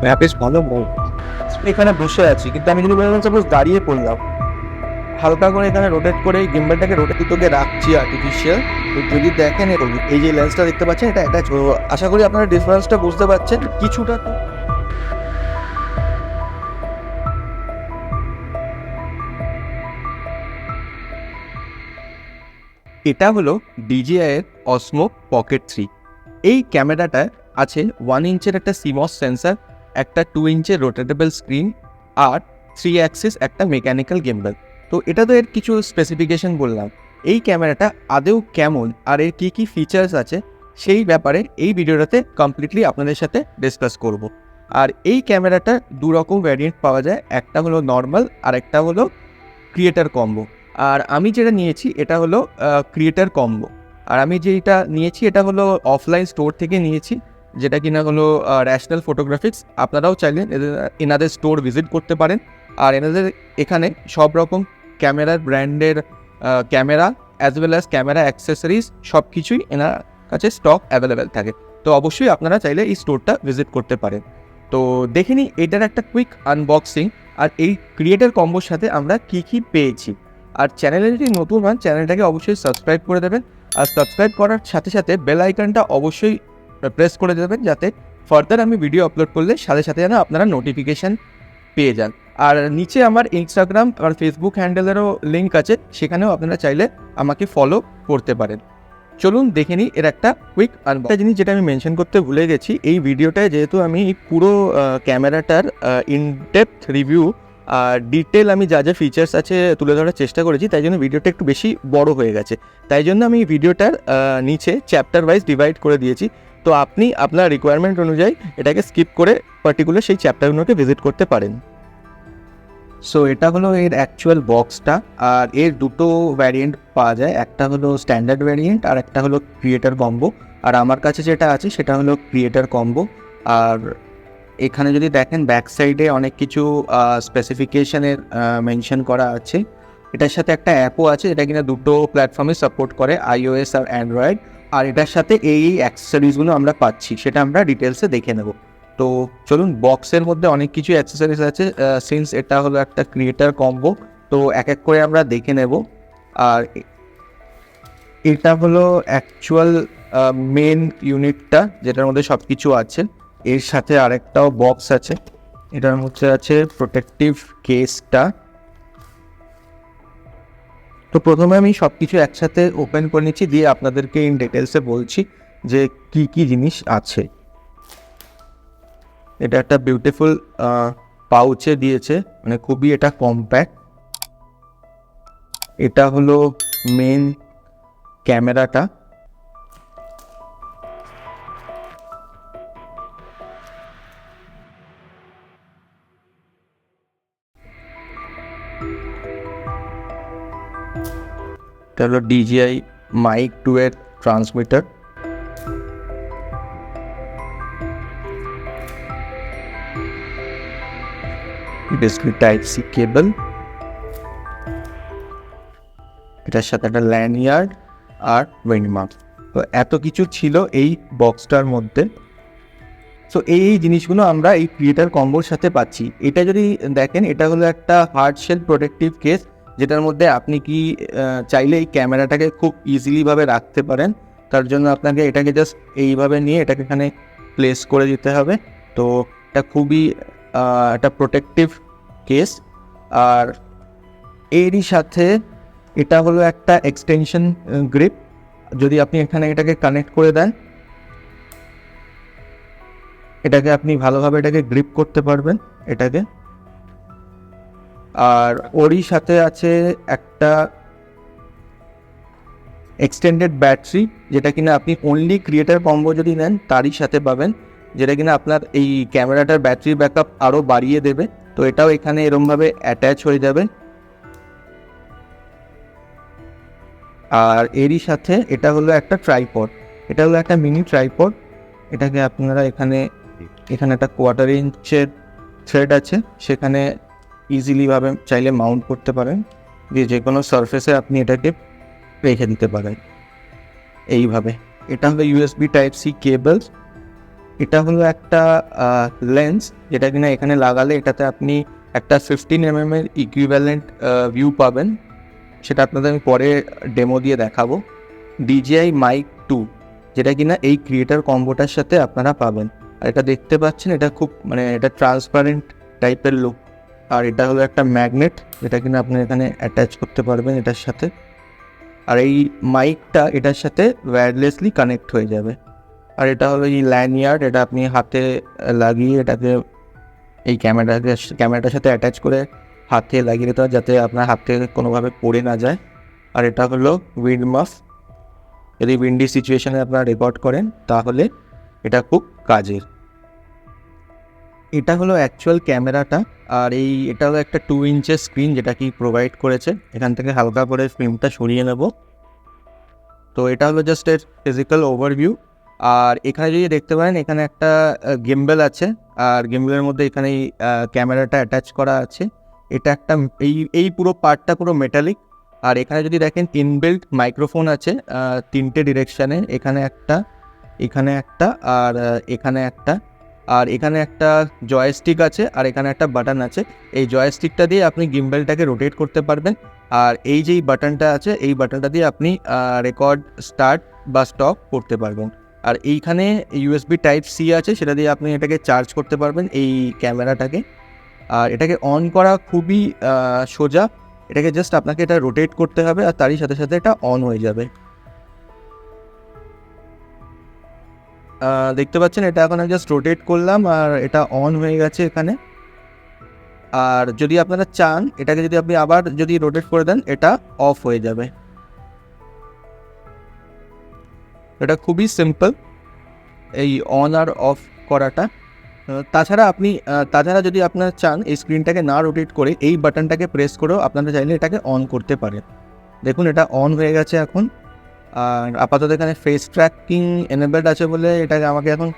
বেশ ভালো বল। এখানে বসে আছি, কিন্তু আমি যদি বললাম সাপোজ দাঁড়িয়ে পড়লাম, হালকা করে এখানে রোটেট করে এই গিম্বলটাকে রোটেট তোকে রাখছি আর্টিফিশিয়াল। তো যদি দেখেন এই যে লেন্সটা দেখতে পাচ্ছেন, এটা অ্যাটাচ, আশা করি আপনারা ডিফারেন্সটা বুঝতে পারছেন কিছুটা। তো এটা হলো DJI এর অসমো পকেট 3। এই ক্যামেরাটায় আছে 1 ইঞ্চের একটা CMOS সেন্সার, একটা 2 ইঞ্চের রোটেটেবল স্ক্রিন, আর 3 অ্যাক্সিস একটা মেকানিক্যাল গিম্বল। তো এটা তো এর কিছু স্পেসিফিকেশন বললাম। এই ক্যামেরাটা আদৌ কেমন আর এর কী কী ফিচার্স আছে সেই ব্যাপারে এই ভিডিওটাতে কমপ্লিটলি আপনাদের সাথে ডিসকাস করব। আর এই ক্যামেরাটা দু রকম ভ্যারিয়েন্ট পাওয়া যায়, একটা হলো নর্মাল আর একটা হলো ক্রিয়েটার কম্বো। আর আমি যেটা নিয়েছি এটা হলো ক্রিয়েটার কম্বো। আর আমি যেটা নিয়েছি এটা হলো অফলাইন স্টোর থেকে নিয়েছি, যেটা কিনা হলো র্যাশনাল ফটোগ্রাফিক্স। আপনারাও চাইলে এনাদের স্টোর ভিজিট করতে পারেন। আর এনাদের এখানে সব রকম ক্যামেরার ব্র্যান্ডের camera as well as camera accessories সব কিছুই এনার কাছে স্টক অ্যাভেলেবেল থাকে। তো অবশ্যই আপনারা চাইলে এই স্টোরটা ভিজিট করতে পারেন। তো দেখে নিই এটার একটা কুইক আনবক্সিং, আর এই ক্রিয়েটার কম্বোর সাথে আমরা কী কী পেয়েছি। আর চ্যানেলে যদি নতুন হন চ্যানেলটাকে অবশ্যই সাবস্ক্রাইব করে দেবেন, আর সাবস্ক্রাইব করার সাথে সাথে বেল আইকনটা অবশ্যই প্রেস করে দেবেন, যাতে ফার্দার আমি ভিডিও আপলোড করলে সাথে সাথে যেন আপনারা নোটিফিকেশান পেয়ে যান। আর নিচে আমার ইনস্টাগ্রাম আর ফেসবুক হ্যান্ডেলেরও লিঙ্ক আছে, সেখানেও আপনারা চাইলে আমাকে ফলো করতে পারেন। চলুন দেখে নিই এর একটা কুইক একটা জিনিস যেটা আমি মেনশন করতে ভুলে গেছি। এই ভিডিওটায় যেহেতু আমি পুরো ক্যামেরাটার ইনডেপথ রিভিউ আর ডিটেল আমি যা যা ফিচার্স আছে তুলে ধরার চেষ্টা করেছি, তাই জন্য ভিডিওটা একটু বেশি বড় হয়ে গেছে। তাই জন্য আমি ভিডিওটার নিচে চ্যাপ্টার ওয়াইজ ডিভাইড করে দিয়েছি। তো আপনি আপনার রিকোয়ারমেন্ট অনুযায়ী এটাকে স্কিপ করে পার্টিকুলার সেই চ্যাপ্টারগুলোকে ভিজিট করতে পারেন। সো এটা হলো এর অ্যাকচুয়াল বক্সটা। আর এর দুটো ভ্যারিয়েন্ট পাওয়া যায়, একটা হলো স্ট্যান্ডার্ড ভ্যারিয়েন্ট আর একটা হলো ক্রিয়েটার কম্বো। আর আমার কাছে যেটা আছে সেটা হলো ক্রিয়েটার কম্বো। আর এখানে যদি দেখেন ব্যাক সাইডে অনেক কিছু স্পেসিফিকেশনের মেনশন করা আছে। এটার সাথে একটা অ্যাপও আছে, এটা কিনা দুটো প্ল্যাটফর্মে সাপোর্ট করে, iOS আর অ্যান্ড্রয়েড। আর এটার সাথে এই অ্যাক্সেসরিজগুলো আমরা পাচ্ছি, সেটা আমরা ডিটেলসে দেখে নেব। তো চলুন, বক্সের মধ্যে অনেক কিছু অ্যাক্সেসরিজ আছে, সিন্স এটা হলো একটা ক্রিয়েটার কম্বো, তো এক এক করে আমরা দেখে নেব। আর এটা হলো অ্যাকচুয়াল মেন ইউনিটটা, যেটার মধ্যে সব কিছু আছে। এর সাথে আরেকটাও বক্স আছে, এটার মধ্যে আছে প্রোটেক্টিভ কেসটা। তো প্রথমে আমি সব কিছু একসাথে ওপেন করে নিচ্ছি, দিয়ে আপনাদেরকে ইন ডিটেলসে বলছি যে কি কি জিনিস আছে। এটা একটা বিউটিফুল পাউচে দিয়েছে, মানে খুবই এটা কম্প্যাক্ট। এটা হলো মেন ক্যামেরাটা। এটা হলো DJI Mic 2 এর ট্রান্সমিটার। বেসিক্যালি টাইপ-C কেবল। এটার সাথে একটা ল্যানিয়ার্ড আর উইন্ডমার্ক। তো এত কিছু ছিল এই বক্সটার মধ্যে। সো এই জিনিসগুলো আমরা এই ক্রিয়েটার কম্বোর সাথে পাচ্ছি। এটা যদি দেখেন, এটা হলো একটা হার্ড শেল প্রোটেক্টিভ কেস, যেটার মধ্যে আপনি কি চাইলে এই ক্যামেরাটাকে খুব ইজিলিভাবে রাখতে পারেন। তার জন্য আপনাকে এটাকে জাস্ট এইভাবে নিয়ে এটাকে এখানে প্লেস করে দিতে হবে। তো এটা খুবই একটা প্রোটেক্টিভ কেস। আর এরই সাথে এটা হলো একটা এক্সটেনশন গ্রিপ। যদি আপনি এখানে এটাকে কানেক্ট করে দেন, এটাকে আপনি ভালোভাবে এটাকে গ্রিপ করতে পারবেন এটাকে। আর ওরই সাথে আছে একটা এক্সটেন্ডেড ব্যাটারি, যেটা কিনা আপনি অনলি ক্রিয়েটার কম্বো যদি নেন তারই সাথে পাবেন, যেটা কিনা আপনার এই ক্যামেরাটার ব্যাটারি ব্যাকআপ আরও বাড়িয়ে দেবে। তো এটাও এখানে এরমভাবে অ্যাটাচ হয়ে যাবে। আর এরই সাথে এটা হলো একটা ট্রাইপড, এটা হলো একটা মিনি ট্রাইপড। এটাকে আপনারা এখানে একটা 1/4 ইঞ্চের থ্রেড আছে, সেখানে ইজিলিভাবে চাইলে মাউন্ট করতে পারেন, দিয়ে যে কোনো সারফেসে আপনি এটাকে রেখে দিতে পারেন এইভাবে। এটা হলো USB Type-C কেবল। এটা হলো একটা লেন্স, যেটা কিনা এখানে লাগালে এটাতে আপনি একটা 15 mm এর ইকুইভ্যালেন্ট ভিউ পাবেন। সেটা আপনাদের আমি পরে ডেমো দিয়ে দেখাবো। DJI Mic 2, যেটা কিনা এই ক্রিয়েটার কম্বোটার সাথে আপনারা পাবেন। আর এটা দেখতে পাচ্ছেন, এটা খুব মানে এটা ট্রান্সপারেন্ট টাইপের লুক। আর এটা হলো একটা ম্যাগনেট, যেটা কিনা আপনি এখানে অ্যাটাচ করতে পারবেন এটার সাথে। আর এই মাইকটা এটার সাথে ওয়্যারলেসলি কানেক্ট হয়ে যাবে। আর এটা হলো এই ল্যানিয়ার্ড, এটা আপনি হাতে লাগিয়ে এটাকে এই ক্যামেরাটার সাথে অ্যাটাচ করে হাতে লাগিয়ে দিতে হয়, যাতে আপনার হাত থেকে কোনোভাবে পড়ে না যায়। আর এটা হলো উইন্ড মাফ, যদি উইন্ডি সিচুয়েশনে আপনারা রেকর্ড করেন তাহলে এটা খুব কাজের। এটা হলো অ্যাকচুয়াল ক্যামেরাটা। আর এটা হলো একটা 2 ইঞ্চের স্ক্রিন, যেটা কি প্রোভাইড করেছে। এখান থেকে হালকা করে ফিল্মটা সরিয়ে নেব। তো এটা হলো জাস্ট এর ফিজিক্যাল ওভারভিউ। আর এখানে যদি দেখতে পারেন, এখানে একটা গিম্বেল আছে, আর গিম্বেলের মধ্যে এখানে ক্যামেরাটা অ্যাটাচ করা আছে। এটা একটা এই পুরো পার্টটা পুরো মেটালিক। আর এখানে যদি দেখেন ইনবিল্ট মাইক্রোফোন আছে 3টে ডিরেকশানে, এখানে একটা, এখানে একটা, আর এখানে একটা। আর এখানে একটা জয়স্টিক আছে, আর এখানে একটা বাটন আছে। এই জয়স্টিকটা দিয়ে আপনি গিম্বেলটাকে রোটেট করতে পারবেন। আর এই যেই বাটনটা আছে, এই বাটনটা দিয়ে আপনি রেকর্ড স্টার্ট বা স্টপ করতে পারবেন। আর এইখানে USB Type-C আছে, সেটা দিয়ে আপনি এটাকে চার্জ করতে পারবেন এই ক্যামেরাটাকে। আর এটাকে অন করা খুবই সোজা। এটাকে জাস্ট আপনাকে এটা রোটেট করতে হবে, আর তারই সাথে সাথে এটা অন হয়ে যাবে। দেখতে পাচ্ছেন, এটা এখন আমি জাস্ট রোটেট করলাম আর এটা অন হয়ে গেছে এখানে। আর যদি আপনারা চান, এটাকে যদি আপনি আবার যদি রোটেট করে দেন, এটা অফ হয়ে যাবে। এটা খুবই সিম্পল এই অন আর অফ করাটা। তাছাড়া যদি আপনারা চান এই স্ক্রিনটাকে না রোটেট করে এই বাটনটাকে প্রেস করেও আপনারা চাইলে এটাকে অন করতে পারেন। দেখুন, এটা অন হয়ে গেছে এখন। আর আপাতত এখানে ফেস ট্র্যাকিং এনেবেলড আছে বলে এটাকে আমাকে এখন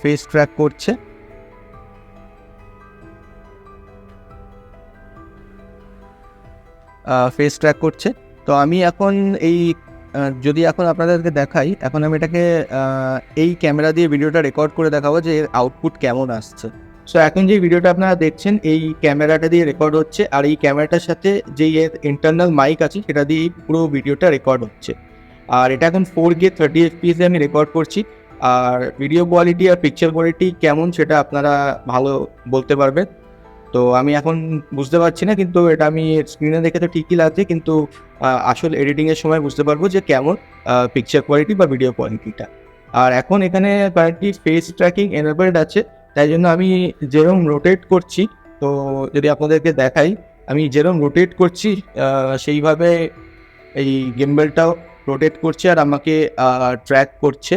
ফেস ট্র্যাক করছে। তো আমি এখন যদি এখন আপনাদেরকে দেখাই, এখন আমি এটাকে এই ক্যামেরা দিয়ে ভিডিওটা রেকর্ড করে দেখাবো যে এর আউটপুট কেমন আসছে। সো এখন যে ভিডিওটা আপনারা দেখছেন, এই ক্যামেরাটা দিয়ে রেকর্ড হচ্ছে। আর এই ক্যামেরাটার সাথে যেই এর ইন্টারনাল মাইক আছে, সেটা দিয়ে পুরো ভিডিওটা রেকর্ড হচ্ছে। আর এটা এখন 4K 30 FPS আমি রেকর্ড করছি। আর ভিডিও কোয়ালিটি আর পিকচার কোয়ালিটি কেমন সেটা আপনারা ভালো বলতে পারবেন। তো আমি এখন বুঝতে পারছি না, কিন্তু এটা আমি স্ক্রিনে দেখে তো ঠিকই লাগছে, কিন্তু আসল এডিটিংয়ের সময় বুঝতে পারবো যে কেমন পিকচার কোয়ালিটি বা ভিডিও কোয়ালিটিটা। আর এখন এখানে কয়েকটি ফেস ট্র্যাকিং এনেবেলড আছে, তাই জন্য আমি যেরকম রোটেট করছি, তো যদি আপনাদেরকে দেখাই, আমি যেরকম রোটেট করছি সেইভাবে এই গিম্বেলটাও রোটেট করছে আর আমাকে ট্র্যাক করছে।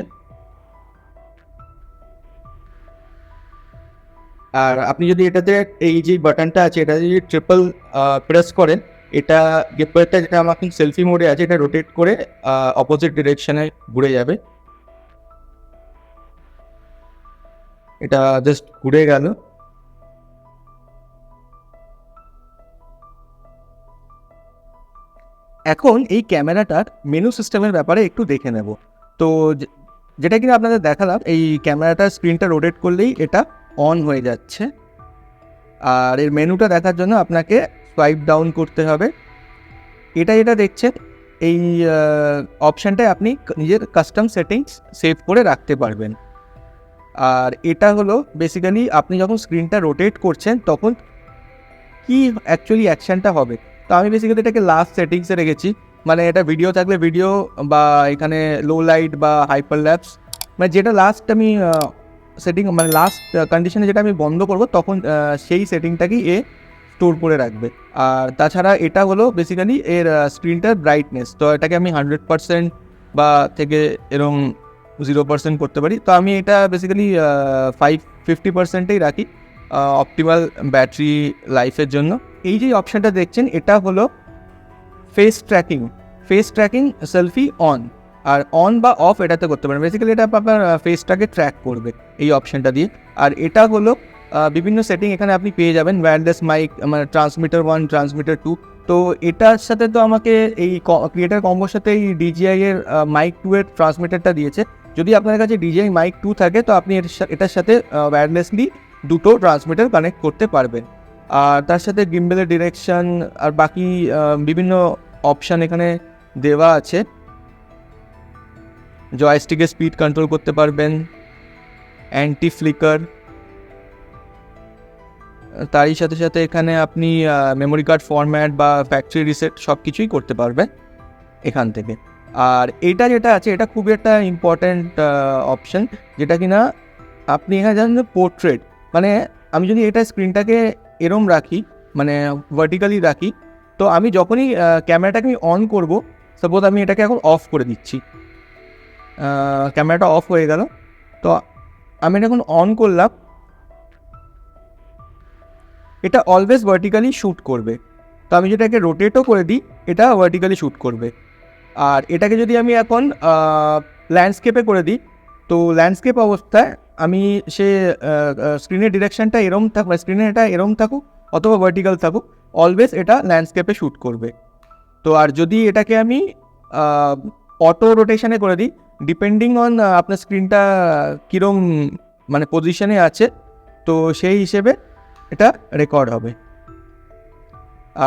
আর আপনি যদি এটাতে এই যে বাটনটা আছে, এটা যদি ট্রিপল প্রেস করেন, এটা গিম্বেলটা যেটা আমার এখন সেলফি মোডে আছে, এটা রোটেট করে অপোজিট ডিরেকশনে ঘুরে যাবে। এটা জাস্ট ঘুরে গেল। এখন এই ক্যামেরাটার মেনু সিস্টেমের ব্যাপারে একটু দেখে নেব। তো যেটা কিনা আপনাদের দেখালাম, এই ক্যামেরাটার স্ক্রিনটা রোটেট করলেই এটা অন হয়ে যাচ্ছে। আর এর মেনুটা দেখার জন্য আপনাকে সোয়াইপ ডাউন করতে হবে। যেটা দেখছেন, এই অপশানটায় আপনি নিজের কাস্টম সেটিংস সেভ করে রাখতে পারবেন। আর এটা হলো বেসিক্যালি আপনি যখন স্ক্রিনটা রোটেট করছেন তখন কি অ্যাকচুয়ালি অ্যাকশানটা হবে। তো আমি বেসিক্যালি এটাকে লাস্ট সেটিংসে রেখেছি। মানে এটা ভিডিও থাকলে ভিডিও, বা এখানে লো লাইট বা হাইপার ল্যাপস, মানে যেটা লাস্ট আমি সেটিং, মানে লাস্ট কন্ডিশনে যেটা আমি বন্ধ করব, তখন সেই সেটিংটাকেই স্টোর করে রাখবে। আর তাছাড়া এটা হলো বেসিক্যালি এর স্ক্রিনটার ব্রাইটনেস। তো এটাকে আমি 100% বা থেকে এরকম 0% করতে পারি। তো আমি এটা বেসিক্যালি 50%-ই রাখি অপটিমাল ব্যাটারি লাইফের জন্য। এই যে অপশানটা দেখছেন, এটা হলো ফেস ট্র্যাকিং সেলফি অন। আর অন বা অফ এটাতে করতে পারেন। বেসিক্যালি এটা আপনার ফেসটাকে ট্র্যাক করবে এই অপশানটা দিয়ে। আর এটা হলো বিভিন্ন সেটিং এখানে আপনি পেয়ে যাবেন। ওয়্যারলেস মাইক, মানে ট্রান্সমিটার 1, ট্রান্সমিটার 2। তো এটার সাথে তো আমাকে এই ক্রিয়েটার কম্বোর সাথে এই DJI এর মাইক 2 এর ট্রান্সমিটারটা দিয়েছে। যদি আপনার কাছে DJI Mic 2 থাকে তো আপনি এটার সাথে ওয়্যারলেসলি দুটো ট্রান্সমিটার কানেক্ট করতে পারবেন। আর তার সাথে গিম্বেলের ডিরেকশন আর বাকি বিভিন্ন অপশান এখানে দেওয়া আছে। জয়স্টিকের স্পিড কন্ট্রোল করতে পারবেন, অ্যান্টি ফ্লিকার, তারই সাথে সাথে এখানে আপনি মেমোরি কার্ড ফরম্যাট বা ফ্যাক্টরি রিসেট সব কিছুই করতে পারবেন এখান থেকে। আর এটা যেটা আছে এটা খুবই একটা ইম্পর্ট্যান্ট অপশান, যেটা কিনা আপনি এখানে জানেন পোর্ট্রেট, মানে আমি যদি এটা স্ক্রিনটাকে এরম রাখি, মানে ভার্টিক্যালি রাখি, তো আমি যখনই ক্যামেরাটাকে আমি অন করব, সাপোজ আমি এটাকে এখন অফ করে দিচ্ছি, ক্যামেরাটা অফ হয়ে গেল, তো আমি এটা এখন অন করলাম, এটা অলওয়েজ ভার্টিক্যালি শ্যুট করবে। তো আমি যেটাকে রোটেটও করে দিই, এটা ভার্টিক্যালি শ্যুট করবে। আর এটাকে যদি আমি এখন ল্যান্ডস্কেপে করে দিই, তো ল্যান্ডস্কেপ অবস্থায় আমি সে স্ক্রিনের ডিরেকশানটা এরম থাক, স্ক্রিনে এটা এরম থাকুক অথবা ভার্টিক্যাল থাকুক, অলওয়েজ এটা ল্যান্ডস্কেপে শ্যুট করবে। তো আর যদি এটাকে আমি অটো রোটেশনে করে দিই, ডিপেন্ডিং অন আপনার স্ক্রিনটা কীরম মানে পজিশনে আছে, তো সেই হিসেবে এটা রেকর্ড হবে।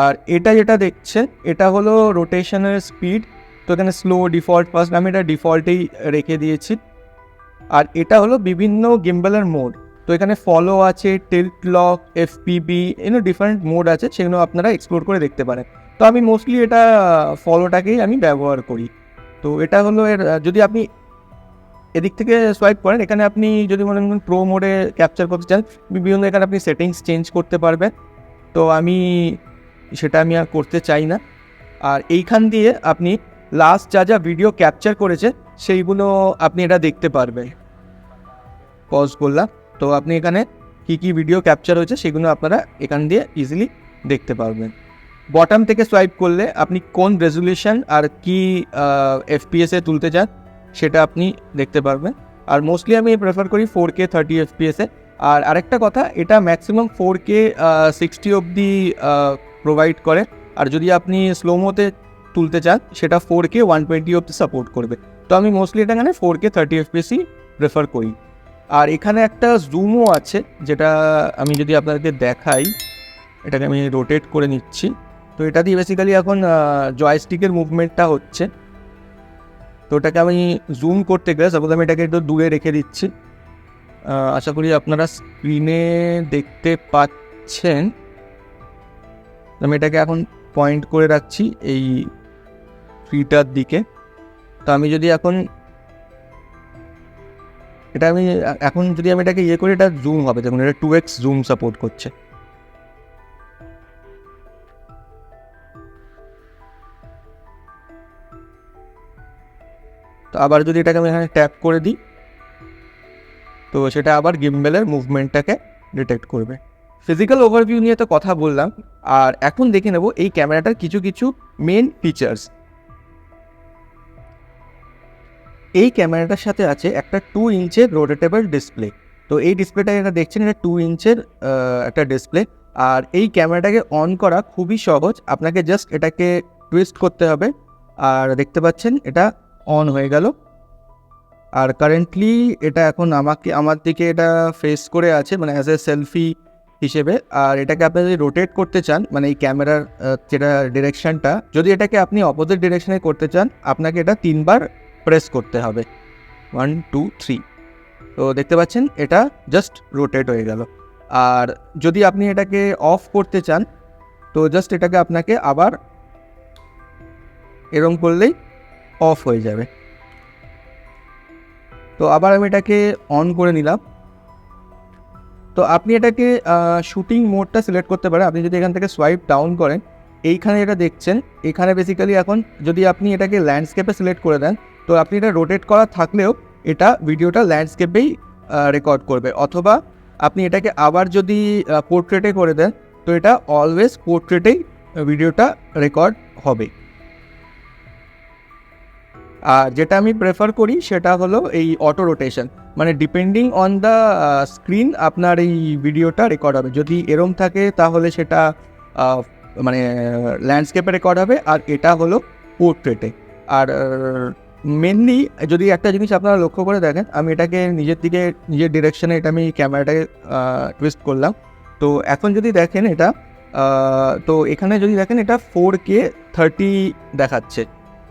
আর এটা যেটা দেখছেন এটা হলো রোটেশনের স্পিড, তো এখানে স্লো, ডিফল্ট, ফার্স্ট, আমি এটা ডিফল্টেই রেখে দিয়েছি। আর এটা হলো বিভিন্ন গিম্বলের মোড, তো এখানে ফলো আছে, tilt lock, FPV, different mode আছে, সেগুলো আপনারা এক্সপ্লোর করে দেখতে পারেন। তো আমি মোস্টলি এটা ফলোটাকেই আমি ব্যবহার করি। তো এটা হলো এর, যদি আপনি এদিক থেকে সোয়াইপ করেন, এখানে আপনি যদি মনে করেন প্রো মোডে ক্যাপচার করতে চান, বিভিন্ন এখানে আপনি সেটিংস চেঞ্জ করতে পারবেন। তো সেটা আমি আর করতে চাই না। আর এইখান দিয়ে আপনি লাস্ট যা ভিডিও ক্যাপচার করেছে সেইগুলো আপনি এটা দেখতে পারবেন। পজ করলাম, তো আপনি এখানে কী ভিডিও ক্যাপচার হয়েছে সেগুলো আপনারা এখান দিয়ে ইজিলি দেখতে পারবেন। বটম থেকে সোয়াইপ করলে আপনি কোন রেজুলেশন আর কি FPS-এ তুলতে চান সেটা আপনি দেখতে পারবেন। আর মোস্টলি আমি প্রেফার করি 4K 30 FPS-এ। আর আরেকটা কথা, এটা ম্যাক্সিমাম 4K 60 অবধি প্রোভাইড করে। আর যদি আপনি স্লোমোতে তুলতে চান সেটা 4K 120 অবধি সাপোর্ট করবে। তো আমি মোস্টলি এটা এখানে 4K 30 FPS-ই প্রেফার করি। আর এখানে একটা জুমও আছে, যেটা আমি যদি আপনাদেরকে দেখাই, এটাকে আমি রোটেট করে নিচ্ছি। তো এটা দিয়ে বেসিক্যালি এখন জয়স্টিকের মুভমেন্টটা হচ্ছে। তো ওটাকে আমি জুম করতে গেলে, সাপোজ আমি এটাকে একটু দূরে রেখে দিচ্ছি, আশা করি আপনারা স্ক্রিনে দেখতে পাচ্ছেন। আমি এটাকে এখন পয়েন্ট করে রাখছি এই ট্রিটার দিকে। তো আমি যদি এখন যদি আমি এটাকে করি, এটা জুম হবে, দেখুন এটা 2x জুম সাপোর্ট করছে। তো আবার যদি এটাকে আমি এখানে ট্যাপ করে দিই, তো সেটা আবার গিম্বেলের মুভমেন্টটাকে ডিটেক্ট করবে। ফিজিক্যাল ওভারভিউ নিয়ে তো কথা বললাম, আর এখন দেখে নেব এই ক্যামেরাটার কিছু মেন ফিচার্স। এই ক্যামেরাটার সাথে আছে একটা 2 ইঞ্চের রোটেটেবল ডিসপ্লে। তো এই ডিসপ্লেটা যেটা দেখছেন, এটা 2 ইঞ্চের একটা ডিসপ্লে। আর এই ক্যামেরাটাকে অন করা খুবই সহজ, আপনাকে জাস্ট এটাকে টুইস্ট করতে হবে, আর দেখতে পাচ্ছেন এটা অন হয়ে গেল। আর কারেন্টলি এটা এখন আমার দিকে এটা ফেস করে আছে, মানে অ্যাজ এ সেলফি হিসেবে। আর এটাকে আপনি যদি রোটেট করতে চান, মানে এই ক্যামেরার যেটা ডিরেকশানটা, যদি এটাকে আপনি অপোজিট ডিরেকশানে করতে চান, আপনাকে এটা 3 বার প্রেস করতে হবে, 1 2 3। তো দেখতে পাচ্ছেন এটা জাস্ট রোটেট হয়ে গেল। আর যদি আপনি এটাকে অফ করতে চান, তো জাস্ট এটাকে আপনাকে আবার এরম করলেই অফ হয়ে যাবে। তো আবার আমি এটাকে অন করে নিলাম। তো আপনি এটাকে শুটিং মোডটা সিলেক্ট করতে পারেন। আপনি যদি এখান থেকে সোয়াইপ ডাউন করেন, এইখানে যেটা দেখছেন, এখানে বেসিক্যালি এখন যদি আপনি এটাকে ল্যান্ডস্কেপে সিলেক্ট করে দেন, তো আপনি এটা রোটেট করা থাকলেও এটা ভিডিওটা ল্যান্ডস্কেপেই রেকর্ড করবে। অথবা আপনি এটাকে আবার যদি পোর্ট্রেটে করে দেন, তো এটা অলওয়েজ পোর্ট্রেটেই ভিডিওটা রেকর্ড হবে। আর যেটা আমি প্রেফার করি সেটা হলো এই অটো রোটেশন, মানে ডিপেন্ডিং অন দ্য স্ক্রিন আপনার এই ভিডিওটা রেকর্ড হবে। যদি এরম থাকে তাহলে সেটা মানে ল্যান্ডস্কেপে রেকর্ড হবে, আর এটা হলো পোর্ট্রেটে। আর মেনলি যদি একটা জিনিস আপনারা লক্ষ্য করে দেখেন, আমি এটাকে নিজের দিকে নিজের ডিরেকশনে এটা আমি ক্যামেরাটাকে টুইস্ট করলাম। তো এখন যদি দেখেন এটা তো এখানে যদি দেখেন এটা 4K 30 দেখাচ্ছে,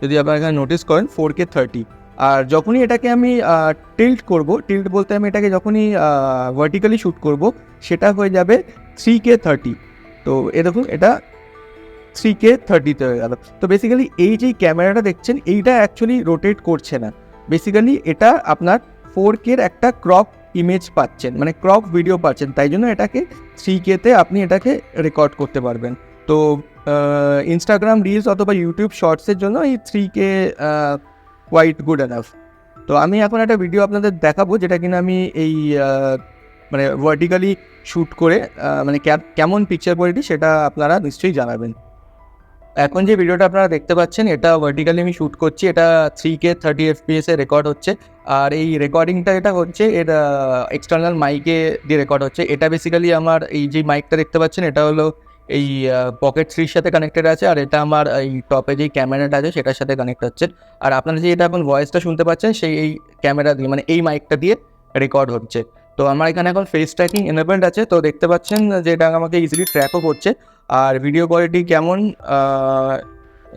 যদি আপনারা এখানে নোটিস করেন 4K 30। আর যখনই এটাকে আমি টিল্ট করব, টিল্ট বলতে আমি এটাকে যখনই ভার্টিক্যালি শ্যুট করব, সেটা হয়ে যাবে 3K 30। তো এ দেখুন এটা 3K 30-তে হয়ে গেল। তো বেসিক্যালি এই যে ক্যামেরাটা দেখছেন এইটা অ্যাকচুয়ালি রোটেট করছে না, বেসিক্যালি এটা আপনার 4K-র একটা ক্রপ ইমেজ পাচ্ছেন, মানে ক্রপ ভিডিও পাচ্ছেন, তাই জন্য এটাকে 3K-তে আপনি এটাকে রেকর্ড করতে পারবেন। তো ইনস্টাগ্রাম রিলস অথবা ইউটিউব শর্টসের জন্য এই 3K কোয়াইট গুড এনাফ। তো আমি এখন একটা ভিডিও আপনাদের দেখাবো যেটা কিনা আমি এই মানে ভার্টিক্যালি শ্যুট করে মানে কেমন পিকচার কোয়ালিটি সেটা আপনারা নিশ্চয়ই জানাবেন। এখন যে ভিডিওটা আপনারা দেখতে পাচ্ছেন এটা ভার্টিক্যালি আমি শ্যুট করছি, এটা 3K 30 FPS-এ রেকর্ড হচ্ছে। আর এই রেকর্ডিংটা এটা হচ্ছে এর এক্সটার্নাল মাইকে দিয়ে রেকর্ড হচ্ছে। এটা বেসিক্যালি আমার এই যে মাইকটা দেখতে পাচ্ছেন এটা হলো এই পকেট 3-র সাথে কানেক্টেড আছে, আর এটা আমার এই টপে যেই ক্যামেরাটা আছে সেটার সাথে কানেক্ট হচ্ছে। আর আপনারা যে এটা এখন ভয়েসটা শুনতে পাচ্ছেন সেই এই ক্যামেরা দিয়ে মানে এই মাইকটা দিয়ে রেকর্ড হচ্ছে। তো আমার এখানে এখন ফেস ট্র্যাকিং এনেবলড আছে, তো দেখতে পাচ্ছেন যে এটা আমাকে ইজিলি ট্র্যাকও করছে। আর ভিডিও কোয়ালিটি কেমন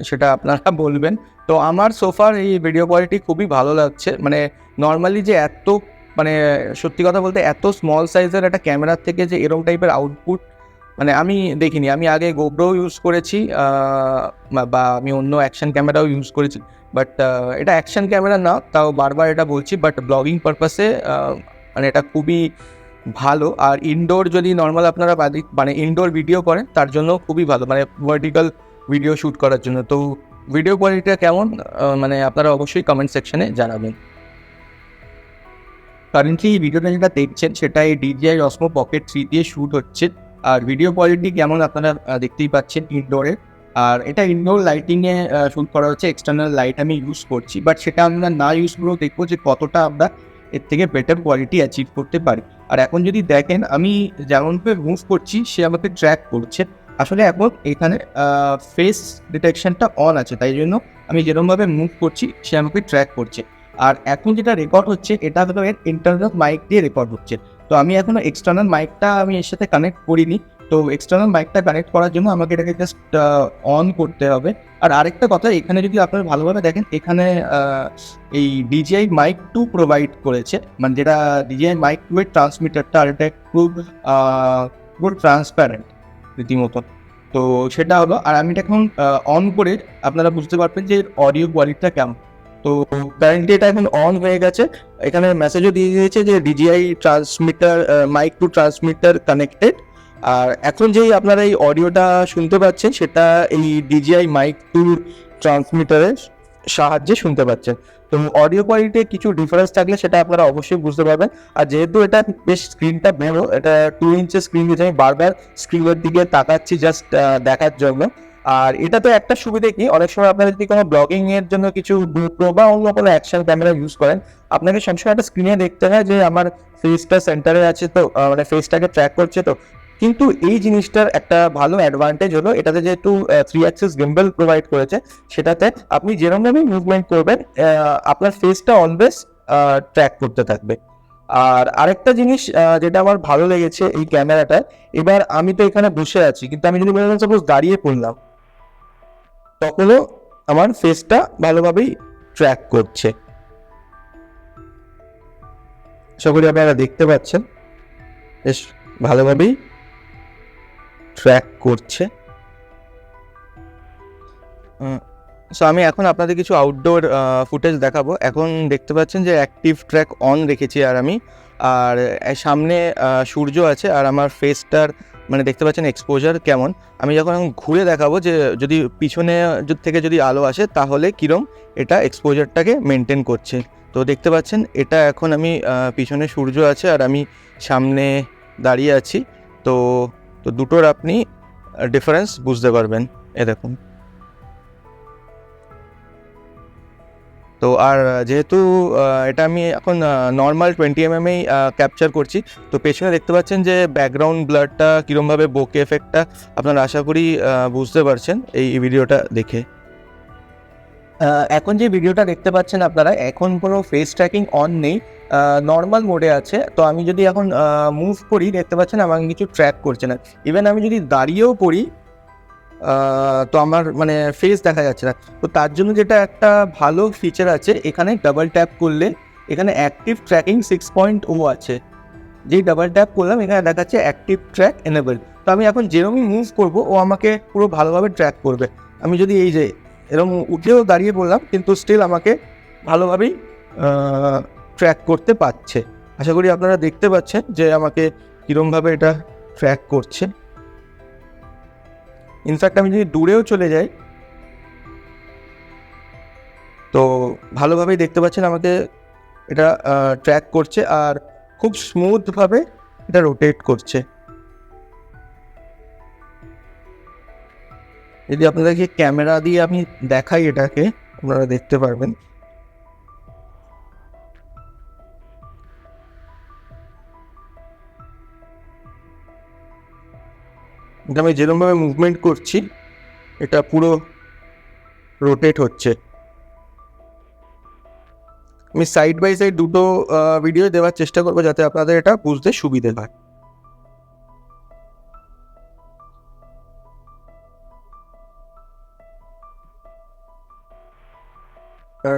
সেটা আপনারা বলবেন। তো আমার সোফার এই ভিডিও কোয়ালিটি খুবই ভালো লাগছে, মানে নর্মালি যে এত মানে সত্যি কথা বলতে এত স্মল সাইজের একটা ক্যামেরার থেকে যে এরকম টাইপের আউটপুট মানে আমি দেখিনি। আমি আগে গোপ্রো ইউজ করেছি বা আমি অন্য অ্যাকশন ক্যামেরাও ইউজ করেছি, বাট এটা অ্যাকশন ক্যামেরা না, তাও বারবার এটা বলছি, বাট ব্লগিং পারপাসে মানে এটা খুবই ভালো। আর ইনডোর যদি নর্মাল আপনারা মানে ইনডোর ভিডিও করেন তার জন্য খুবই ভালো, মানে ভার্টিক্যাল ভিডিও শ্যুট করার জন্য। তো ভিডিও কোয়ালিটিটা কেমন মানে আপনারা অবশ্যই কমেন্ট সেকশনে জানাবেন। কারেন্টলি এই ভিডিওটা যেটা দেখছেন সেটা এই DJI Osmo Pocket 3 দিয়ে শ্যুট হচ্ছে। আর ভিডিও কোয়ালিটি কেমন আপনারা দেখতেই পাচ্ছেন ইনডোরে। আর এটা ইনডোর লাইটিংয়ে শ্যুট করা হচ্ছে, এক্সটার্নাল লাইট আমি ইউজ করছি, বাট সেটা আমরা না ইউজ করেও দেখবো যে কতটা আমরা এর থেকে বেটার কোয়ালিটি অ্যাচিভ করতে পারি। আর এখন যদি দেখেন আমি যেমনভাবে মুভ করছি সে আমাকে ট্র্যাক করছে। আসলে এখন এখানে ফেস ডিটেকশনটা অন আছে, তাই জন্য আমি যেরকমভাবে মুভ করছি সে আমাকে ট্র্যাক করছে। আর এখন যেটা রেকর্ড হচ্ছে এটা হলো এর ইন্টারনাল মাইক দিয়ে রেকর্ড হচ্ছে। তো আমি এখনও এক্সটার্নাল মাইকটা আমি এর সাথে কানেক্ট করিনি, তো এক্সটার্নাল মাইকটা কানেক্ট করার জন্য আমাকে এটাকে জাস্ট অন করতে হবে। আর আরেকটা কথা, এখানে যদি আপনারা ভালোভাবে দেখেন এখানে এই DJI Mic 2 প্রোভাইড করেছে, মানে যেটা DJI Mic 2 এর ট্রান্সমিটারটা, আর এটা পুরো ট্রান্সপ্যারেন্ট রীতিমতো। তো সেটা হলো, আর আমি এটা এখন অন করে আপনারা বুঝতে পারবেন যে অডিও কোয়ালিটিটা কেমন। তো কারেন্টলি এটা এখন অন হয়ে গেছে, এখানে মেসেজও দিয়ে দিয়েছে যে DJI transmitter Mic 2 transmitter connected. আর এখন যেই আপনারা এই অডিওটা শুনতে পাচ্ছেন সেটা এই DJI Mic 2 ট্রান্সমিটারের সাহায্যে শুনতে পাচ্ছেন। তো অডিও কোয়ালিটিতে কিছু ডিফারেন্স থাকলে সেটা আপনারা অবশ্যই বুঝতে পারবেন। আর যেহেতু এটা বেশ স্ক্রিনটা বড়, এটা 2 ইঞ্চের স্ক্রিন দিয়েছে, আমি বারবার স্ক্রিনের দিকে তাকাচ্ছি জাস্ট দেখার জন্য। আর এটা তো একটা সুবিধা কি, অনেক সময় আপনারা যদি কোনো ব্লগিং এর জন্য কিছু GoPro বা অন্য কোনো অ্যাকশন ক্যামেরা ইউজ করেন, আপনাকে সবসময় একটা স্ক্রিনে দেখতে হয় যে আমার ফেসটা সেন্টারে আছে, তো মানে ফেসটাকে ট্র্যাক করছে। তো কিন্তু এই জিনিসটার একটা ভালো অ্যাডভান্টেজ হলো এটাতে যেহেতু 3 অ্যাক্সিস গিম্বল প্রোভাইড করেছে, সেটাতে আপনি যেরকমভাবেই মুভমেন্ট করবেন আপনার ফেসটা অলওয়েজ ট্র্যাক করতে থাকবে। আর আরেকটা জিনিস যেটা আমার ভালো লেগেছে এই ক্যামেরাটা, এবার আমি তো এখানে বসে আছি, কিন্তু আমি যদি বললাম সাপোজ দাঁড়িয়ে পড়লাম, তখনও আমার ফেসটা ভালোভাবেই ট্র্যাক করছে। আশা করি আপনারা দেখতে পাচ্ছেন বেশ ভালোভাবেই ট্র্যাক করছে। সো আমি এখন আপনাদের কিছু আউটডোর ফুটেজ দেখাবো। এখন দেখতে পাচ্ছেন যে অ্যাক্টিভ ট্র্যাক অন রেখেছি আর আমি, আর সামনে সূর্য আছে, আর আমার ফেসটার মানে দেখতে পাচ্ছেন এক্সপোজার কেমন। আমি যখন ঘুরে দেখাবো যে যদি পিছনে থেকে যদি আলো আসে তাহলে কীরম এটা এক্সপোজারটাকে মেনটেন করছে। তো দেখতে পাচ্ছেন এটা এখন আমি পিছনে সূর্য আছে আর আমি সামনে দাঁড়িয়ে আছি। তো দুটোর আপনি ডিফারেন্স বুঝতে পারবেন, এ দেখুন। তো আর যেহেতু এটা আমি এখন নর্মাল 20mm-এই ক্যাপচার করছি, তো পেছনে দেখতে পাচ্ছেন যে ব্যাকগ্রাউন্ড ব্লারটা কীরমভাবে বোকে এফেক্টটা আপনারা আশা করি বুঝতে পারছেন এই ভিডিওটা দেখে। এখন যে ভিডিওটা দেখতে পাচ্ছেন আপনারা, এখন কোনো ফেস ট্র্যাকিং অন নেই, নর্মাল মোডে আছে। তো আমি যদি এখন মুভ করি, দেখতে পাচ্ছেন আমাকে কিছু ট্র্যাক করছে না। ইভেন আমি যদি দাঁড়িয়েও পড়ি, তো আমার মানে ফেস দেখা যাচ্ছে না। তো তার জন্য যেটা একটা ভালো ফিচার আছে, এখানে ডাবল ট্যাপ করলে এখানে অ্যাক্টিভ ট্র্যাকিং 6.0 আছে। যেই ডাবল ট্যাপ করলাম এখানে দেখাচ্ছে অ্যাক্টিভ ট্র্যাক এনেবল। তো আমি এখন যেরকমই মুভ করব ও আমাকে পুরো ভালোভাবে ট্র্যাক করবে। আমি যদি এই যে এরকম উঠেও দাঁড়িয়ে পড়লাম, কিন্তু স্টিল আমাকে ভালোভাবেই ট্র্যাক করতে পারছে। আশা করি আপনারা দেখতে পাচ্ছেন যে আমাকে কীরকমভাবে এটা ট্র্যাক করছে। ইনফ্যাক্ট আমি যদি দূরেও চলে যাই, তো ভালোভাবেই দেখতে পাচ্ছেন আমাকে এটা ট্র্যাক করছে, আর খুব স্মুথভাবে এটা রোটেট করছে। যদি আপনাদেরকে ক্যামেরা দিয়ে আমি দেখাই এটাকে, আপনারা দেখতে পারবেন। এটা আমি যেরকমভাবে মুভমেন্ট করছি, এটা পুরো রোটেট হচ্ছে। আমি সাইড বাই সাইড দুটো ভিডিও দেওয়ার চেষ্টা করবো, যাতে আপনাদের এটা বুঝতে সুবিধে হয়।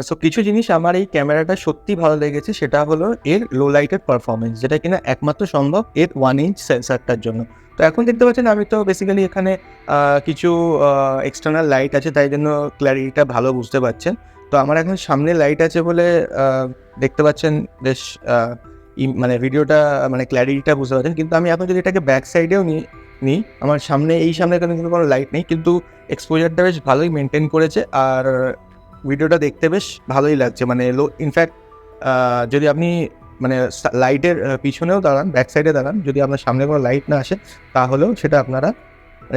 সো কিছু জিনিস আমার এই ক্যামেরাটা সত্যি ভালো লেগেছে, সেটা হলো এর লো লাইটের পারফরমেন্স, যেটা কিনা একমাত্র সম্ভব এর 1 ইঞ্চ সেন্সারটার জন্য। তো এখন দেখতে পাচ্ছেন আমি তো বেসিক্যালি এখানে কিছু এক্সটার্নাল লাইট আছে, তাই জন্য ক্ল্যারিটিটা ভালো বুঝতে পারছেন। তো আমার এখন সামনে লাইট আছে বলে দেখতে পাচ্ছেন বেশ মানে ভিডিওটা মানে ক্ল্যারিটিটা বুঝতে পারছেন। কিন্তু আমি এখন যদি এটাকে ব্যাক সাইডেও নিই, আমার সামনে কিন্তু কোনো লাইট নেই, কিন্তু এক্সপোজারটা বেশ ভালোই মেনটেন করেছে, আর ভিডিওটা দেখতে বেশ ভালোই লাগছে। মানে ইনফ্যাক্ট যদি আপনি মানে লাইটের পিছনেও দাঁড়ান, ব্যাক সাইডে দাঁড়ান, যদি আপনার সামনে কোনো লাইট না আসে, তাহলেও সেটা আপনারা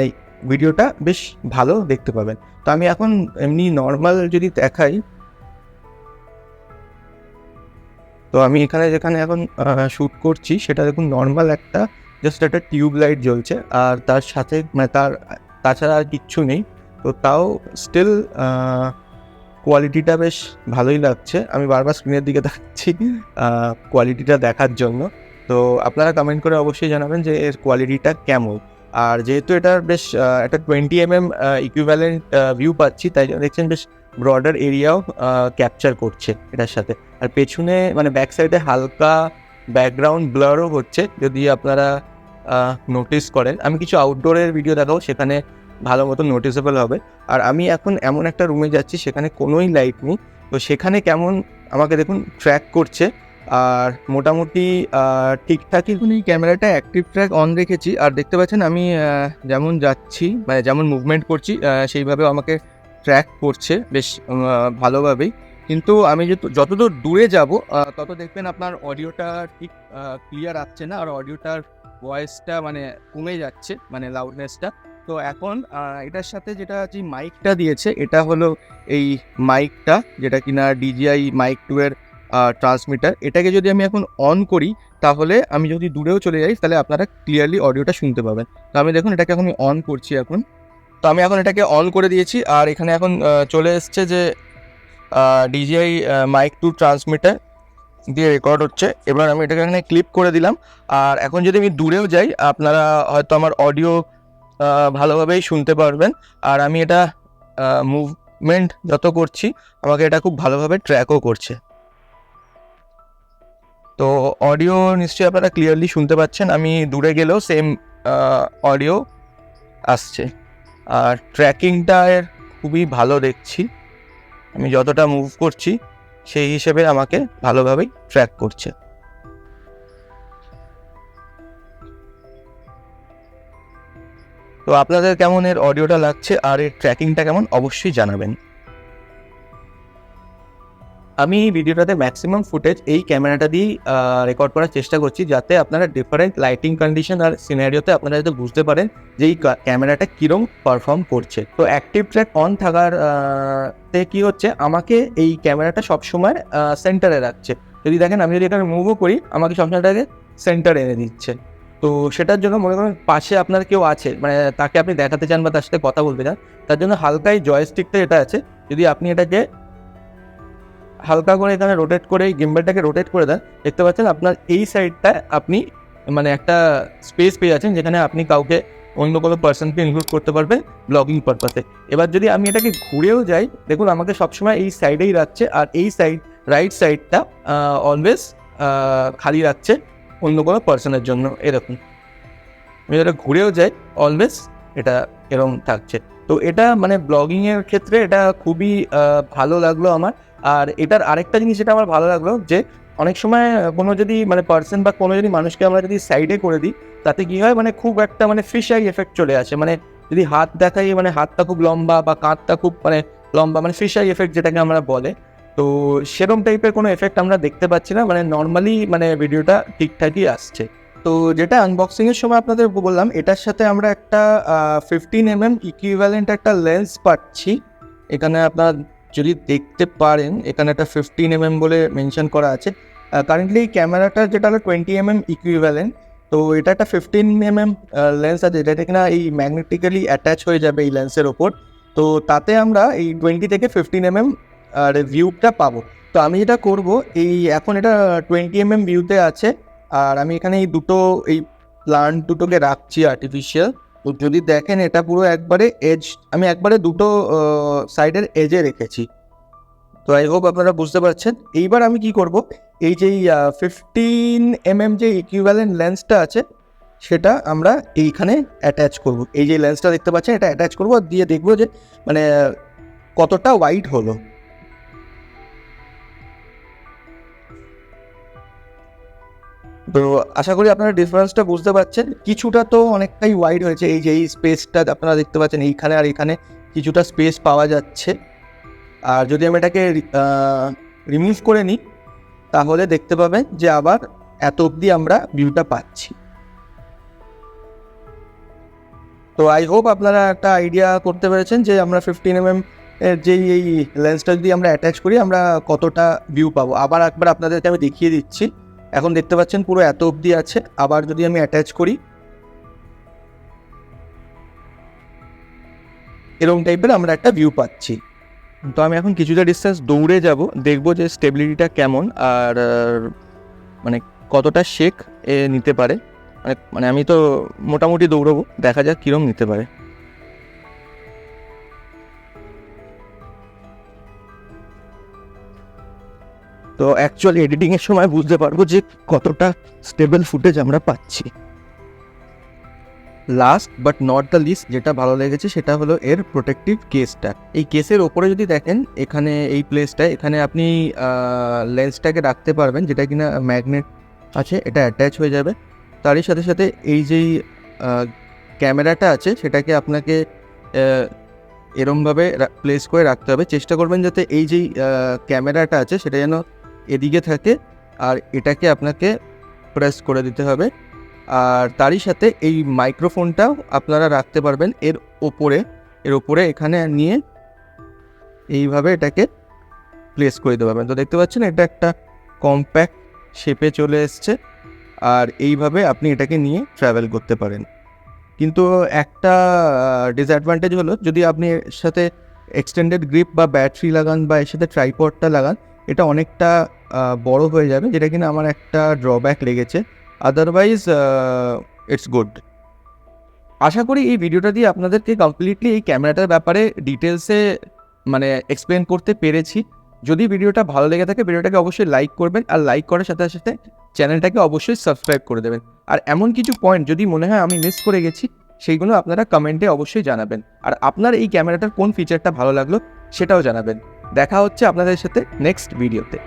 এই ভিডিওটা বেশ ভালো দেখতে পাবেন। তো আমি এখন এমনি নর্মাল যদি দেখাই, তো আমি এখানে যেখানে এখন শ্যুট করছি সেটা দেখুন নর্মাল একটা জাস্ট একটা টিউব লাইট জ্বলছে, আর তার সাথে মানে তাছাড়া আর কিচ্ছু নেই। তো তাও স্টিল কোয়ালিটিটা বেশ ভালোই লাগছে। আমি বারবার স্ক্রিনের দিকে দেখাচ্ছি কোয়ালিটিটা দেখার জন্য। তো আপনারা কমেন্ট করে অবশ্যই জানাবেন যে এর কোয়ালিটিটা কেমন। আর যেহেতু এটার বেশ একটা 20mm ইকুইভ্যালেন্ট ভিউ পাচ্ছি, তাই জন্য দেখছেন বেশ ব্রডার এরিয়াও ক্যাপচার করছে এটার সাথে। আর পেছনে মানে ব্যাক সাইডে হালকা ব্যাকগ্রাউন্ড ব্লারও হচ্ছে, যদি আপনারা নোটিস করেন। আমি কিছু আউটডোরের ভিডিও দেখাবো, সেখানে ভালো মতো নোটিসেবল হবে। আর আমি এখন এমন একটা রুমে যাচ্ছি সেখানে কোনোই লাইট নেই, তো সেখানে কেমন আমাকে দেখুন ট্র্যাক করছে। আর মোটামুটি ঠিকঠাকই এখন এই ক্যামেরাটা অ্যাক্টিভ ট্র্যাক অন রেখেছি, আর দেখতে পাচ্ছেন আমি যেমন যাচ্ছি মানে যেমন মুভমেন্ট করছি সেইভাবেও আমাকে ট্র্যাক করছে বেশ ভালোভাবেই। কিন্তু আমি যতদূর দূরে যাব তত দেখবেন আপনার অডিওটা ঠিক ক্লিয়ার আসছে না, আর অডিওটার ভয়েসটা মানে কমে যাচ্ছে, মানে লাউডনেসটা। তো এখন এটার সাথে যেটা যে মাইকটা দিয়েছে, এটা হলো এই মাইকটা, যেটা কিনা DJI Mic 2 এর ট্রান্সমিটার। এটাকে যদি আমি এখন অন করি, তাহলে আমি যদি দূরেও চলে যাই, তাহলে আপনারা ক্লিয়ারলি অডিওটা শুনতে পাবেন। তো আমি দেখুন এটাকে এখন অন করছি এখন। তো আমি এখন এটাকে অন করে দিয়েছি, আর এখানে এখন চলে এসছে যে DJI Mic 2 ট্রান্সমিটার দিয়ে রেকর্ড হচ্ছে। এবার আমি এটাকে এখানে ক্লিপ করে দিলাম, আর এখন যদি আমি দূরেও যাই, আপনারা হয়তো আমার অডিও ভালোভাবেই শুনতে পারবেন। আর আমি এটা মুভমেন্ট যত করছি, আমাকে এটা খুব ভালোভাবে ট্র্যাকও করছে। তো অডিও নিশ্চয়ই আপনারা ক্লিয়ারলি শুনতে পাচ্ছেন, আমি দূরে গেলেও সেম অডিও আসছে। আর ট্র্যাকিংটা এর খুবই ভালো দেখছি, আমি যতটা মুভ করছি সেই হিসেবে আমাকে ভালোভাবেই ট্র্যাক করছে। তো আপনাদের কেমন এর অডিওটা লাগছে আর এর ট্র্যাকিংটা কেমন অবশ্যই জানাবেন। আমি ভিডিওটাতে ম্যাক্সিমাম ফুটেজ এই ক্যামেরাটা দিয়েই রেকর্ড করার চেষ্টা করছি, যাতে আপনারা ডিফারেন্ট লাইটিং কন্ডিশন আর সিনারিওতে আপনারা যাতে বুঝতে পারেন যে এই ক্যামেরাটা কীরকম পারফর্ম করছে। তো অ্যাক্টিভ ট্র্যাক অন থাকার তে কী হচ্ছে, আমাকে এই ক্যামেরাটা সবসময় সেন্টারে রাখছে। যদি দেখেন আমি যদি এখানে মুভও করি, আমাকে সবসময়টাকে সেন্টারে এনে দিচ্ছে। তো সেটার জন্য মনে করেন পাশে আপনার কেউ আছে, মানে তাকে আপনি দেখাতে চান বা তার সাথে কথা বলতে চান, তার জন্য হালকা এই জয়স্টিকটা যেটা আছে যদি আপনি এটাকে হালকা করে এখানে রোটেট করে এই গিম্বলটাকে রোটেট করে দেন, দেখতে পাচ্ছেন আপনার এই সাইডটা আপনি মানে একটা স্পেস পেয়ে যাচ্ছেন যেখানে আপনি কাউকে অন্য কোনো পার্সনকে ইনক্লুড করতে পারবেন ব্লগিং পারপাসে। এবার যদি আমি এটাকে ঘুরেও যাই, দেখুন আমাকে সবসময় এই সাইডেই রাখছে, আর এই সাইড রাইট সাইডটা অলওয়েজ খালি রাখছে অন্য কোনো পার্সনের জন্য। এরকম আমি যেটা ঘুরেও যাই অলওয়েজ এটা এরকম থাকছে। তো এটা মানে ব্লগিংয়ের ক্ষেত্রে এটা খুবই ভালো লাগলো আমার। আর এটার আরেকটা জিনিস যেটা আমার ভালো লাগলো, যে অনেক সময় কোনো যদি মানে পার্সন বা কোনো যদি মানুষকে আমরা যদি সাইডে করে দিই, তাতে কী হয় মানে খুব একটা মানে ফিশ আই এফেক্ট চলে আসে। মানে যদি হাত দেখাই মানে হাতটা খুব লম্বা বা কাঁধটা খুব মানে লম্বা, মানে ফিশ আই এফেক্ট যেটাকে আমরা বলে, তো সেরকম টাইপের কোনো এফেক্ট আমরা দেখতে পাচ্ছি না। মানে নর্মালি মানে ভিডিওটা ঠিকঠাকই আসছে। তো যেটা আনবক্সিংয়ের সময় আপনাদের বললাম, এটার সাথে আমরা একটা 15mm ইকুইভ্যালেন্ট একটা লেন্স পাচ্ছি। এখানে আপনার যদি দেখতে পারেন, এখানে একটা 15mm বলে মেনশন করা আছে। কারেন্টলি ক্যামেরাটা যেটা হলো 20mm ইকুইভ্যালেন্ট, তো এটা একটা 15mm লেন্স আছে, যেটা কিনা এই ম্যাগনেটিক্যালি অ্যাটাচ হয়ে যাবে এই লেন্সের ওপর। তো তাতে আমরা এই 20 থেকে 15mm ভিউটা পাবো। তো আমি যেটা করব, এই এখন এটা 20mm ভিউতে আছে, আর আমি এখানে এই দুটো এই প্লান্ট দুটোকে রাখছি আর্টিফিশিয়াল। তো যদি দেখেন এটা পুরো একবারে এজ, আমি একবারে দুটো সাইডের এজে রেখেছি। তো আই হোপ আপনারা বুঝতে পারছেন। এইবার আমি কি করব, এই যে 15mm যে ইকুইভ্যালেন্ট লেন্সটা আছে সেটা আমরা এইখানে অ্যাটাচ করব। এই যে লেন্সটা দেখতে পাচ্ছেন এটা অ্যাটাচ করব, দিয়ে দেখবো যে মানে কতটা ওয়াইড হলো। তো আশা করি আপনারা ডিফারেন্সটা বুঝতে পারছেন। কিছুটা তো অনেকটাই ওয়াইড হয়েছে, এই যে এই স্পেসটা আপনারা দেখতে পাচ্ছেন এইখানে আর এখানে কিছুটা স্পেস পাওয়া যাচ্ছে। আর যদি আমি এটাকে রিমুভ করে নিই, তাহলে দেখতে পাবেন যে আবার এত অবধি আমরা ভিউটা পাচ্ছি। তো আই হোপ আপনারা একটা আইডিয়া করতে পেরেছেন যে আমরা 15mm এর যেই এই লেন্সটা যদি আমরা অ্যাটাচ করি আমরা কতটা ভিউ পাবো। আবার একবার আপনাদেরকে আমি দেখিয়ে দিচ্ছি। এখন দেখতে পাচ্ছেন পুরো এত অবধি আছে। আবার যদি আমি অ্যাটাচ করি, এরকম টাইপের আমরা একটা ভিউ পাচ্ছি। তো আমি এখন কিছুটা ডিস্টেন্স দৌড়ে যাব, দেখবো যে স্টেবিলিটিটা কেমন আর মানে কতটা শেক এ নিতে পারে। মানে আমি তো মোটামুটি দৌড়বো, দেখা যাক কীরকম নিতে পারে। তো অ্যাকচুয়ালি এডিটিংয়ের সময় বুঝতে পারবো যে কতটা স্টেবল ফুটেজ আমরা পাচ্ছি। Last but not the least যেটা ভালো লেগেছে সেটা হলো এর প্রোটেক্টিভ কেসটা। এই কেসের ওপরে যদি দেখেন এখানে এই প্লেসটায়, এখানে আপনি লেন্সটাকে রাখতে পারবেন, যেটা কিনা ম্যাগনেট আছে, এটা অ্যাটাচ হয়ে যাবে। তারই সাথে সাথে এই যেই ক্যামেরাটা আছে সেটাকে আপনাকে এরমভাবে প্লেস করে রাখতে হবে। চেষ্টা করবেন যাতে এই যেই ক্যামেরাটা আছে সেটা যেন এদিকে থাকে, আর এটাকে আপনাকে প্রেস করে দিতে হবে। আর তারই সাথে এই মাইক্রোফোনটাও আপনারা রাখতে পারবেন এর ওপরে এখানে নিয়ে এইভাবে এটাকে প্লেস করে দিতে পারবেন। তো দেখতে পাচ্ছেন এটা একটা কম্প্যাক্ট শেপে চলে এসছে, আর এইভাবে আপনি এটাকে নিয়ে ট্রাভেল করতে পারেন। কিন্তু একটা ডিসঅ্যাডভান্টেজ হলো, যদি আপনি এর সাথে এক্সটেন্ডেড গ্রিপ বা ব্যাটারি লাগান বা এর সাথে ট্রাইপডটা লাগান, এটা অনেকটা বড় হয়ে যাবে, যেটা কিনা আমার একটা ড্রব্যাক লেগেছে। Otherwise it's good. আশা করি এই ভিডিওটা দিয়ে আপনাদেরকে কমপ্লিটলি এই ক্যামেরাটার ব্যাপারে ডিটেলসে মানে এক্সপ্লেন করতে পেরেছি। যদি ভিডিওটা ভালো লেগে থাকে ভিডিওটাকে অবশ্যই লাইক করবেন, আর লাইক করার সাথে সাথে চ্যানেলটাকে অবশ্যই সাবস্ক্রাইব করে দেবেন। আর এমন কিছু পয়েন্ট যদি মনে হয় আমি মিস করে গেছি, সেইগুলো আপনারা কমেন্টে অবশ্যই জানাবেন। আর আপনার এই ক্যামেরাটার কোন ফিচারটা ভালো লাগলো সেটাও জানাবেন। দেখা হচ্ছে আপনাদের সাথে নেক্সট ভিডিওতে।